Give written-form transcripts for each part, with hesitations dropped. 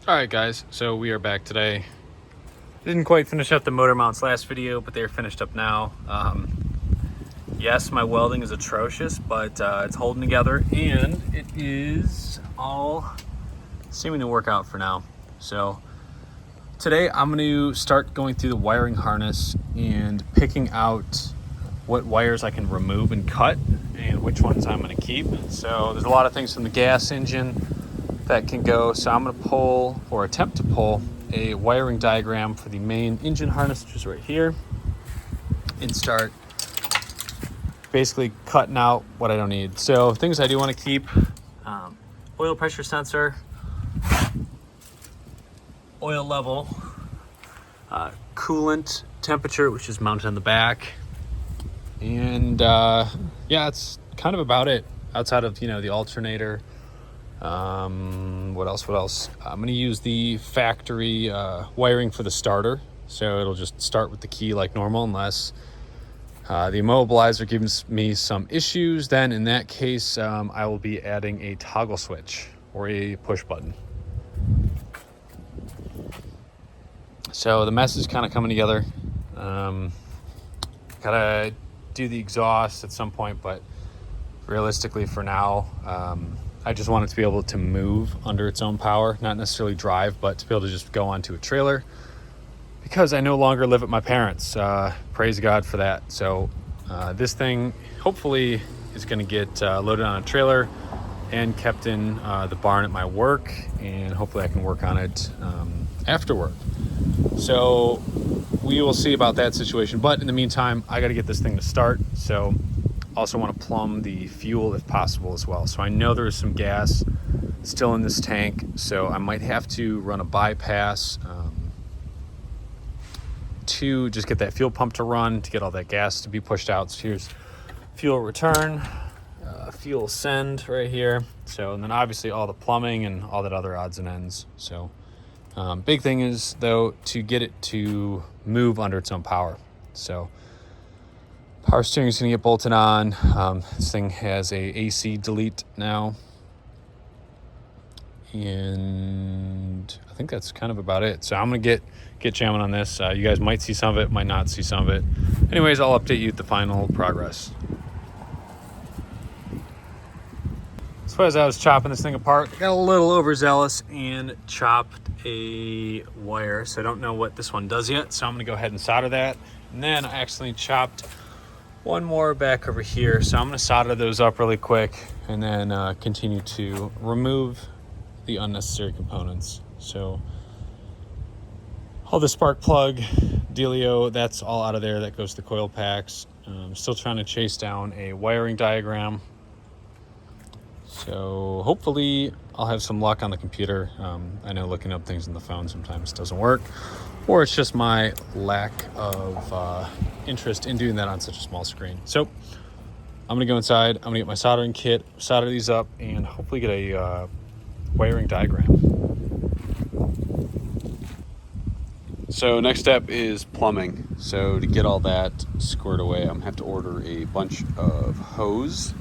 All right, guys, so we are back today. Didn't quite finish up the motor mounts last video, but they're finished up now. Yes, my welding is atrocious, but it's holding together, and it is all seeming to work out for now. So today I'm going to start going through the wiring harness and picking out what wires I can remove and cut and which ones I'm going to keep. So there's a lot of things from the gas engine that can go. So I'm going to pull, or attempt to pull, a wiring diagram for the main engine harness, which is right here, and start basically cutting out what I don't need. So things I do want to keep: oil pressure sensor, oil level, coolant temperature, which is mounted on the back, and yeah, it's kind of about it outside of the alternator. What else? I'm going to use the factory wiring for the starter. So it'll just start with the key like normal, unless the immobilizer gives me some issues. Then in that case, I will be adding a toggle switch or a push button. So the mess is kind of coming together. Gotta do the exhaust at some point, but realistically for now, I just want it to be able to move under its own power, not necessarily drive, but to be able to just go onto a trailer, because I no longer live at my parents'. Praise God for that. So this thing hopefully is going to get loaded on a trailer and kept in the barn at my work, and hopefully I can work on it after work. So we will see about that situation. But in the meantime, I got to get this thing to start. So also want to plumb the fuel if possible as well. So I know there's some gas still in this tank, so I might have to run a bypass to just get that fuel pump to run, to get all that gas to be pushed out. So here's fuel return, fuel send right here. So, and then obviously all the plumbing and all that other odds and ends. So big thing is, though, to get it to move under its own power. So power steering is going to get bolted on. This thing has a AC delete now. And I think that's kind of about it. So I'm going to get jamming on this. You guys might see some of it, might not see some of it. Anyways, I'll update you with the final progress. As far as I was chopping this thing apart, I got a little overzealous and chopped a wire. So I don't know what this one does yet. So I'm going to go ahead and solder that. And then I accidentally chopped one more back over here. So I'm going to solder those up really quick and then continue to remove the unnecessary components. So all the spark plug dealio, that's all out of there. That goes to the coil packs. Still trying to chase down a wiring diagram. So hopefully I'll have some luck on the computer. I know looking up things on the phone sometimes doesn't work, or it's just my lack of interest in doing that on such a small screen. So I'm gonna go inside, I'm gonna get my soldering kit, solder these up, and hopefully get a wiring diagram. So next step is plumbing. So to get all that squared away, I'm gonna have to order a bunch of hose.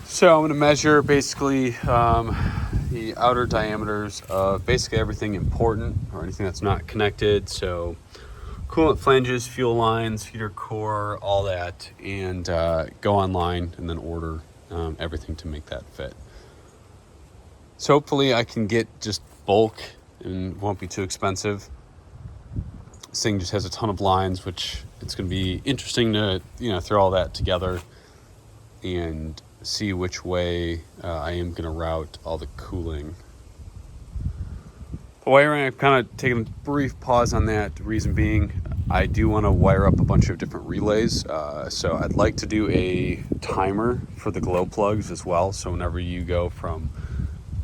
So I'm going to measure basically the outer diameters of basically everything important or anything that's not connected. So coolant flanges, fuel lines, feeder core, all that, and go online and then order everything to make that fit. So hopefully I can get just bulk and won't be too expensive. This thing just has a ton of lines, which it's going to be interesting to throw all that together and see which way I am going to route all the cooling. The wiring, I've kind of taken a brief pause on that. The reason being, I do want to wire up a bunch of different relays. So I'd like to do a timer for the glow plugs as well. So whenever you go from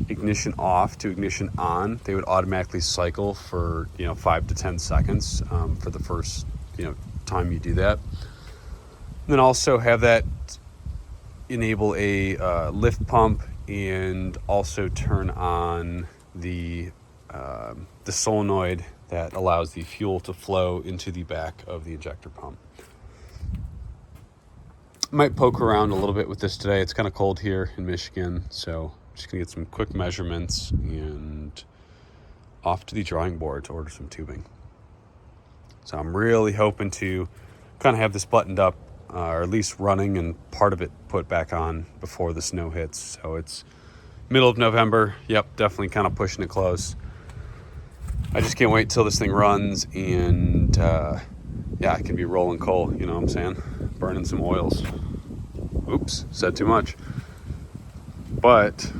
ignition off to ignition on, they would automatically cycle for 5 to 10 seconds for the first time you do that. And then also have that enable a lift pump and also turn on the solenoid that allows the fuel to flow into the back of the injector pump. Might poke around a little bit with this today. It's kind of cold here in Michigan, so I'm just gonna get some quick measurements and off to the drawing board to order some tubing. So I'm really hoping to kind of have this buttoned up, or at least running, and part of it put back on before the snow hits. So it's middle of November. Yep, definitely kind of pushing it close. I just can't wait till this thing runs and yeah, I can be rolling coal, you know what I'm saying? Burning some oils. Oops, said too much. But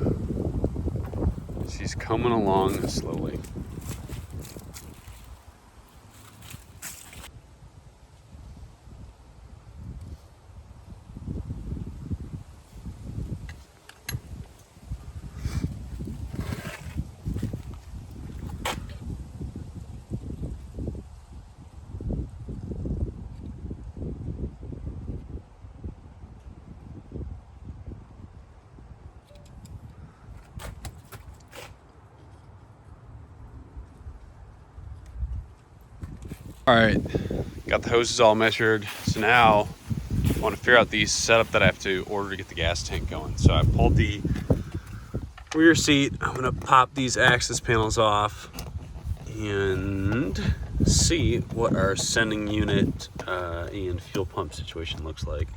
she's coming along slowly. All right, got the hoses all measured. So now I want to figure out the setup that I have to order to get the gas tank going. So I pulled the rear seat. I'm gonna pop these access panels off and see what our sending unit and fuel pump situation looks like.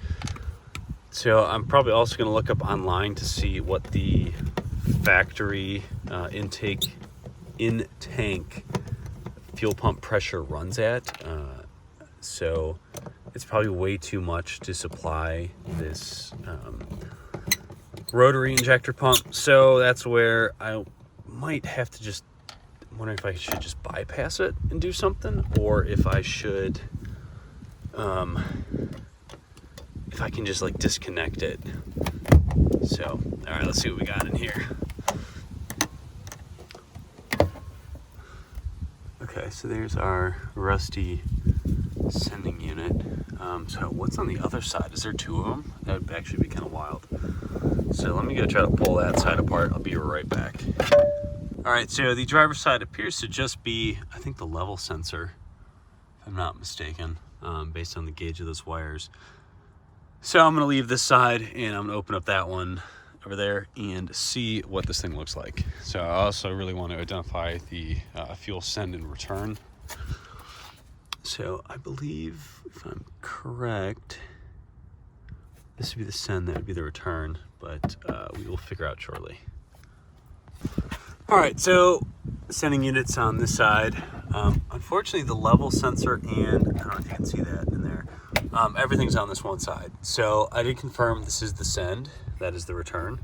So I'm probably also gonna look up online to see what the factory in-tank fuel pump pressure runs at. So it's probably way too much to supply this rotary injector pump. So that's where I might have to just wonder if I should just bypass it and do something, or if I should, if I can just like disconnect it. So, all right, let's see what we got in here. Okay, so there's our rusty sending unit. So what's on the other side? Is there two of them? That would actually be kind of wild. So let me go try to pull that side apart. I'll be right back. All right, so the driver's side appears to just be, I think, the level sensor, if I'm not mistaken, based on the gauge of those wires. So I'm gonna leave this side and I'm gonna open up that one over there and see what this thing looks like. So I also really want to identify the fuel send and return. So I believe, if I'm correct, this would be the send, that would be the return, but we will figure out shortly. All right, so sending units on this side. Unfortunately, the level sensor, and I don't know if you can see that in there, everything's on this one side. So I did confirm this is the send, that is the return.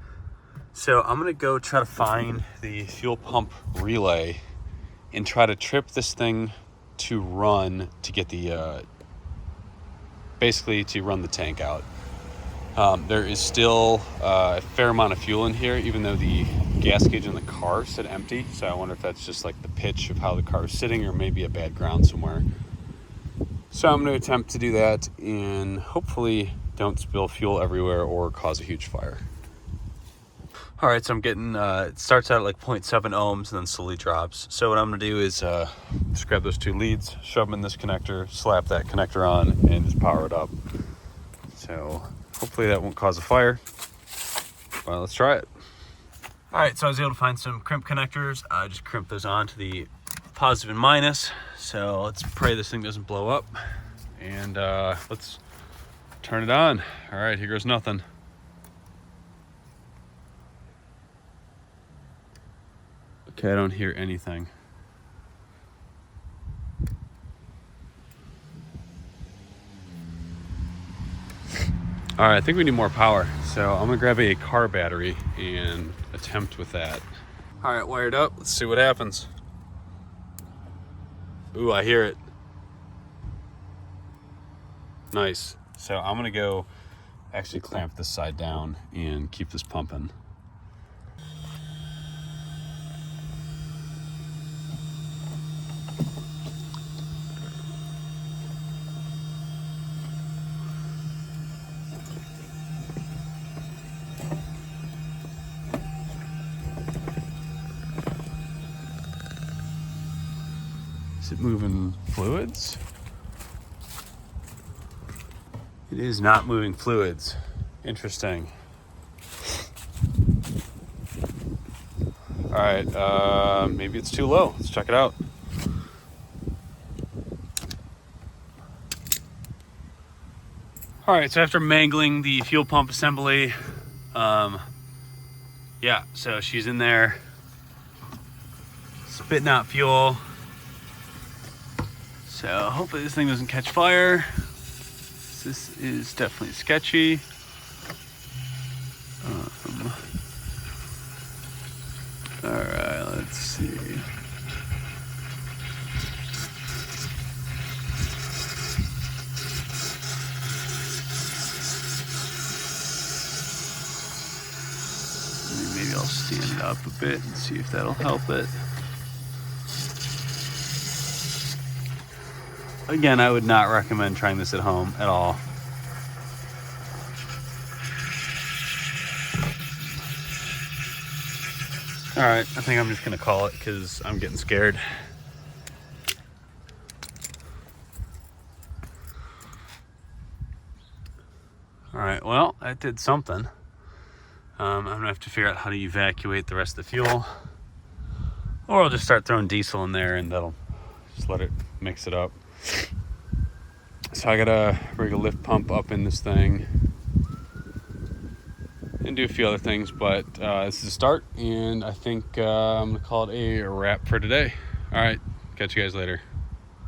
So I'm gonna go try to find the fuel pump relay and try to trip this thing to run, to get the, basically to run the tank out. There is still a fair amount of fuel in here, even though the gas gauge in the car said empty. So I wonder if that's just like the pitch of how the car is sitting, or maybe a bad ground somewhere. So I'm going to attempt to do that and hopefully don't spill fuel everywhere or cause a huge fire. All right, so I'm getting, it starts out at like 0.7 ohms and then slowly drops. So what I'm going to do is just grab those two leads, shove them in this connector, slap that connector on, and just power it up. So hopefully that won't cause a fire. Well, let's try it. All right, so I was able to find some crimp connectors. I just crimped those on to the positive and minus. So let's pray this thing doesn't blow up. And let's turn it on. All right, here goes nothing. Okay, I don't hear anything. All right, I think we need more power. So I'm gonna grab a car battery and attempt with that. All right, wired up. Let's see what happens. Ooh, I hear it. Nice. So I'm gonna go actually clamp this side down and keep this pumping. Is it moving fluids? It is not moving fluids. Interesting. All right, right, maybe it's too low. Let's check it out. All right, so after mangling the fuel pump assembly, yeah, so she's in there spitting out fuel. So hopefully this thing doesn't catch fire. This is definitely sketchy. All right, let's see. Maybe I'll stand it up a bit and see if that'll help it. Again, I would not recommend trying this at home at all. All right, I think I'm just gonna call it because I'm getting scared. All right, well, that did something. I'm gonna have to figure out how to evacuate the rest of the fuel, or I'll just start throwing diesel in there and that'll just let it mix it up. So I gotta rig a lift pump up in this thing and do a few other things, but this is a start, and I think I'm gonna call it a wrap for today. All right, catch you guys later.